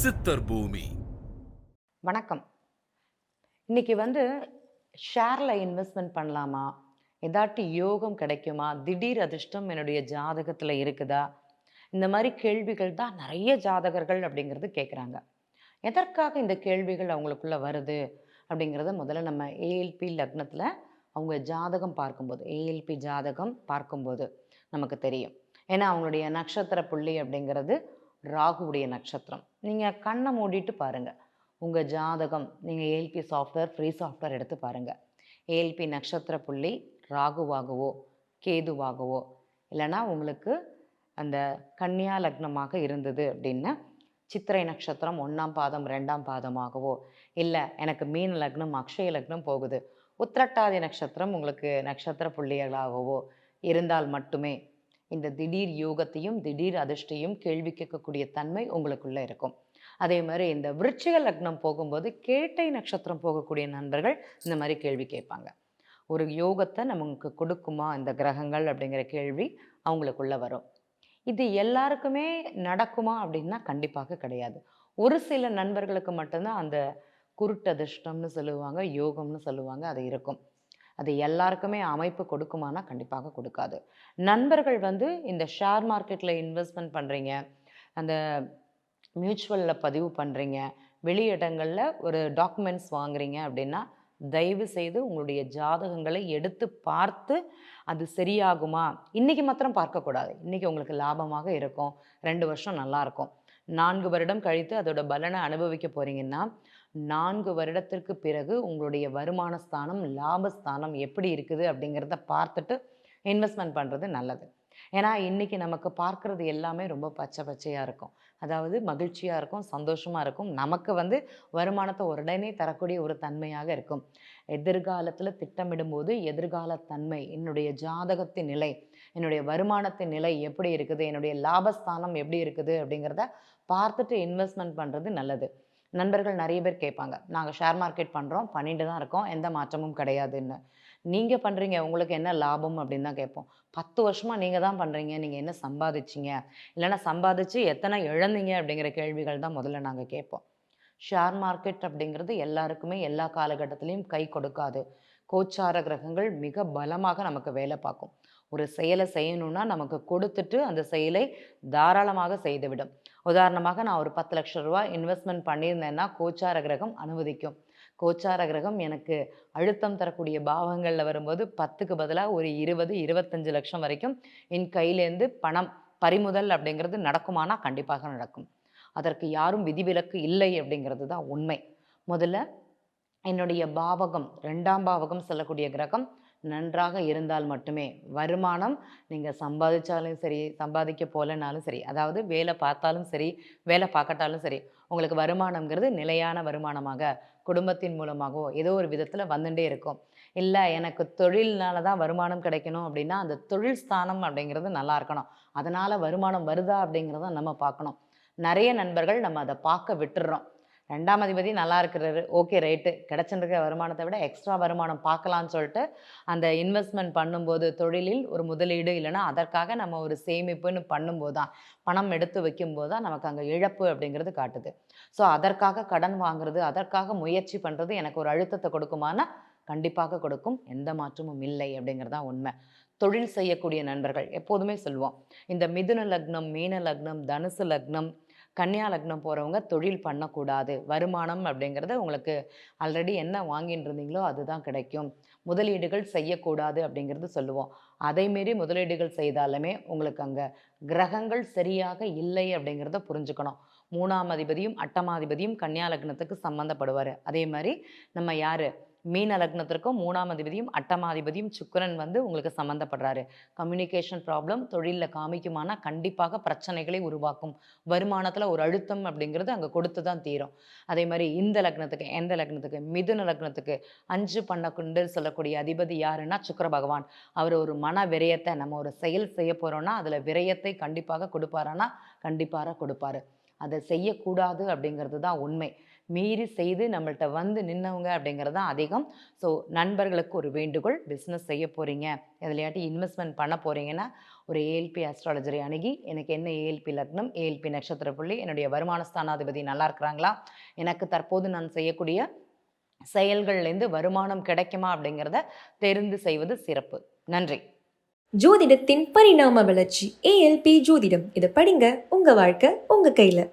சித்தர் பூமி. வணக்கம். இன்னைக்கு ஷேர்ல இன்வெஸ்ட்மென்ட் பண்ணலாமா? ஏதாட்டி யோகம் கிடைக்குமா? திடீர் அதிர்ஷ்டம் என்னுடைய ஜாதகத்துல இருக்குதா? இந்த மாரி கேள்விகள் தான் நெறைய ஜாதகர்கள் அப்படிங்கிறது கேட்குறாங்க. எதற்காக இந்த கேள்விகள் அவங்களுக்குள்ள வருது? அப்படிங்கிறத முதல்ல நம்ம ஏஎல்பி லக்னத்துல அவங்க ஜாதகம் பார்க்கும்போது, ஏஎல்பி ஜாதகம் பார்க்கும்போது நமக்கு தெரியும். ஏன்னா அவங்களுடைய நட்சத்திர புள்ளி அப்படிங்கிறது ராகுவுடைய நட்சத்திரம். நீங்க கண்ண மூடிட்டு பாருங்க. உங்க ஜாதகம் நீங்க ஏஎல்பி சாஃப்ட்வேர், ஃப்ரீ சாஃப்ட்வேர் எடுத்து பாருங்க. ஏஎல்பி நட்சத்திர புள்ளி ராகுவாகவோ, கேதுவாகவோ இல்லைன்னா உங்களுக்கு அந்த கன்னியா லக்னமாக இருந்தது அப்படின்னா, சித்திரை நட்சத்திரம் 1ஆம் பாதம், 2ஆம் பாதமாகவோ, இல்லை எனக்கு மீன லக்னம், அக்ஷய லக்னம் போகுது. உத்திரட்டாதி நட்சத்திரம் உங்களுக்கு நட்சத்திர புள்ளிகளாகவோ இருந்தால் மட்டுமே இந்த திடீர் யோகத்தையும், திடீர் அதிர்ஷ்டையும் கேள்வி கேட்கக்கூடிய தன்மை உங்களுக்குள்ள இருக்கும். அதே மாதிரி இந்த விருச்சிக லக்னம் போகும்போது கேட்டை நட்சத்திரம் போகக்கூடிய நண்பர்கள் இந்த மாதிரி கேள்வி கேட்பாங்க. ஒரு யோகத்தை நமக்கு கொடுக்குமா இந்த கிரகங்கள் அப்படிங்கிற கேள்வி அவங்களுக்குள்ள வரும். இது எல்லாருக்குமே நடக்குமா அப்படின்னா கண்டிப்பாக கிடையாது. ஒரு சில நண்பர்களுக்கு மட்டும்தான் அந்த குருட்டதிர்ஷ்டம்னு சொல்லுவாங்க, யோகம்னு சொல்லுவாங்க, அது இருக்கும். அது எல்லாருக்குமே அமைப்பு கொடுக்குமானா கண்டிப்பாக கொடுக்காது. நண்பர்கள் இந்த ஷேர் மார்க்கெட்ல இன்வெஸ்ட்மெண்ட் பண்றீங்க, அந்த மியூச்சுவல்ல பதிவு பண்றீங்க, வெளி இடங்கள்ல ஒரு டாக்குமெண்ட்ஸ் வாங்குறீங்க அப்படின்னா, தயவு செய்து உங்களுடைய ஜாதகங்களை எடுத்து பார்த்து அது சரியாகுமா? இன்னைக்கு மாத்திரம் பார்க்கக்கூடாது. இன்னைக்கு உங்களுக்கு லாபமாக இருக்கும். 2 வருஷம் நல்லா இருக்கும். 4 வருடம் கழித்து அதோட பலனை அனுபவிக்க போறீங்கன்னா, 4 வருடத்திற்கு பிறகு உங்களுடைய வருமான ஸ்தானம், லாபஸ்தானம் எப்படி இருக்குது அப்படிங்கிறத பார்த்துட்டு இன்வெஸ்ட்மெண்ட் பண்றது நல்லது. ஏன்னா இன்னைக்கு நமக்கு பார்க்கறது எல்லாமே ரொம்ப பச்சை பச்சையா இருக்கும். அதாவது மகிழ்ச்சியா இருக்கும், சந்தோஷமா இருக்கும். நமக்கு வருமானத்தை உடனே தரக்கூடிய ஒரு தன்மையாக இருக்கும். எதிர்காலத்துல திட்டமிடும்போது எதிர்கால தன்மை, என்னுடைய ஜாதகத்தின் நிலை, என்னுடைய வருமானத்தின் நிலை எப்படி இருக்குது, என்னுடைய லாபஸ்தானம் எப்படி இருக்குது அப்படிங்கிறத பார்த்துட்டு இன்வெஸ்ட்மெண்ட் பண்றது நல்லது. நண்பர்கள் நிறைய பேர் கேட்பாங்க, நாங்க ஷேர் மார்க்கெட் பண்றோம், பண்ணிட்டு தான் இருக்கோம், எந்த மாற்றமும் கிடையாதுன்னு. நீங்க பண்றீங்க, உங்களுக்கு என்ன லாபம் அப்படின்னு தான் கேட்போம். 10 வருஷமா நீங்க தான் பண்றீங்க, நீங்க என்ன சம்பாதிச்சீங்க? இல்லைன்னா சம்பாதிச்சு எத்தனை இழந்தீங்க? அப்படிங்கிற கேள்விகள் தான் முதல்ல நாங்க கேட்போம். ஷேர் மார்க்கெட் அப்படிங்கிறது எல்லாருக்குமே எல்லா காலகட்டத்திலையும் கை கொடுக்காது. கோச்சார கிரகங்கள் மிக பலமாக நமக்கு வேலை பார்க்கும். ஒரு செயலை செய்யணும்னா நமக்கு கொடுத்துட்டு அந்த செயலை தாராளமாக செய்துவிடும். உதாரணமாக நான் ஒரு 10 லட்சம் ரூபாய் இன்வெஸ்ட்மெண்ட் பண்ணியிருந்தேன்னா கோச்சார கிரகம் அனுமதிக்கும். கோச்சார கிரகம் எனக்கு அழுத்தம் தரக்கூடிய பாவங்கள்ல வரும்போது 10க்கு பதிலா ஒரு 20, 25 லட்சம் வரைக்கும் என் கையிலேருந்து பணம் பறிமுதல் அப்படிங்கிறது நடக்குமானா கண்டிப்பாக நடக்கும். அதற்கு யாரும் விதிவிலக்கு இல்லை அப்படிங்கிறது தான் உண்மை. முதல்ல என்னுடைய பாவகம் 2ஆம் பாவகம் சொல்லக்கூடிய கிரகம் நன்றாக இருந்தால் மட்டுமே வருமானம், நீங்க சம்பாதிச்சாலும் சரி, சம்பாதிக்க போலனாலும் சரி, அதாவது வேலை பார்த்தாலும் சரி, வேலை பார்க்கட்டாலும் சரி, உங்களுக்கு வருமானம்ங்கிறது நிலையான வருமானமாக குடும்பத்தின் மூலமாகவோ ஏதோ ஒரு விதத்துல வந்துட்டே இருக்கும். இல்ல எனக்கு தொழில்னால தான் வருமானம் கிடைக்கணும் அப்படின்னா அந்த தொழில் ஸ்தானம் அப்படிங்கிறது நல்லா இருக்கணும். அதனால வருமானம் வருதா அப்படிங்கிறத நம்ம பார்க்கணும். நிறைய நண்பர்கள் நம்ம அதை பார்க்க விட்டுடுறோம். 2ஆம் அதிபதி நல்லா இருக்கிறாரு, ஓகே ரைட்டு, கிடைச்சிருக்கிற வருமானத்தை விட எக்ஸ்ட்ரா வருமானம் பார்க்கலான்னு சொல்லிட்டு அந்த இன்வெஸ்ட்மெண்ட் பண்ணும்போது தொழிலில் ஒரு முதலீடு இல்லைன்னா அதற்காக நம்ம ஒரு சேமிப்புன்னு பண்ணும்போது தான், பணம் எடுத்து வைக்கும்போது தான் நமக்கு அங்கே இழப்பு அப்படிங்கிறது காட்டுது. ஸோ அதற்காக கடன் வாங்குறது, அதற்காக முயற்சி பண்ணுறது எனக்கு ஒரு அழுத்தத்தை கொடுக்குமானா கண்டிப்பாக கொடுக்கும். எந்த மாற்றமும் இல்லை அப்படிங்கிறது தான் உண்மை. தொழில் செய்யக்கூடிய நண்பர்கள் எப்போதுமே சொல்லுவோம், இந்த மிதுன லக்னம், மீன லக்னம், தனுசு லக்னம், கன்னியா லக்னம் போகிறவங்க தொழில் பண்ணக்கூடாது. வருமானம் அப்படிங்கிறது உங்களுக்கு ஆல்ரெடி என்ன வாங்கிட்டு இருந்தீங்களோ அதுதான் கிடைக்கும். முதலீடுகள் செய்யக்கூடாது அப்படிங்கிறது சொல்லுவோம். அதை மீறி முதலீடுகள் செய்தாலுமே உங்களுக்கு அங்கே கிரகங்கள் சரியாக இல்லை அப்படிங்கிறத புரிஞ்சுக்கணும். 3ஆம் அதிபதியும் 8ஆம் அதிபதியும் கன்னியா லக்னத்துக்கு சம்மந்தப்படுவார். அதே மாதிரி நம்ம யார் மீன லக்னத்திற்கும் 3ஆம் அதிபதியும் 8ஆம் அதிபதியும் சுக்கிரன் உங்களுக்கு சம்மந்தப்படுறாரு. கம்யூனிகேஷன் ப்ராப்ளம் தொழிலில் காமிக்குமானா கண்டிப்பாக பிரச்சனைகளை உருவாக்கும். வருமானத்தில் ஒரு அழுத்தம் அப்படிங்கிறது அங்கே கொடுத்து தான் தீரும். அதே மாதிரி இந்த லக்னத்துக்கு, எந்த லக்னத்துக்கு, மிதுன லக்னத்துக்கு 5 12 சொல்லக்கூடிய அதிபதி யாருன்னா சுக்கிர பகவான். அவர் ஒரு மன விரயத்தை, நம்ம ஒரு செயல் செய்ய போகிறோன்னா அதில் விரயத்தை கண்டிப்பாக கொடுப்பாரானா கண்டிப்பாக கொடுப்பாரு. அதை செய்யக்கூடாது அப்படிங்கிறது தான் உண்மை. மீறி செய்து நம்மள்ட்ட நின்னவங்க அப்படிங்கிறது தான் அதிகம். ஸோ நண்பர்களுக்கு ஒரு வேண்டுகோள், பிஸ்னஸ் செய்ய போகிறீங்க, எதுலையாட்டி இன்வெஸ்ட்மெண்ட் பண்ண போகிறீங்கன்னா ஒரு ஏஎல்பி அஸ்ட்ராலஜரை அணுகி எனக்கு என்ன ஏஎல்பி லக்னம், ஏஎல்பி நட்சத்திர புள்ளி, என்னுடைய வருமான ஸ்தானாதிபதி நல்லா இருக்கிறாங்களா, எனக்கு தற்போது நான் செய்யக்கூடிய செயல்கள்லேருந்து வருமானம் கிடைக்குமா அப்படிங்கிறத தெரிந்து செய்வது சிறப்பு. நன்றி. ஜோதிடத்தின் பரிணாம வளர்ச்சி ALP ஜோதிடம். இதை படிங்க, உங்க வாழ்க்கை உங்க கையில.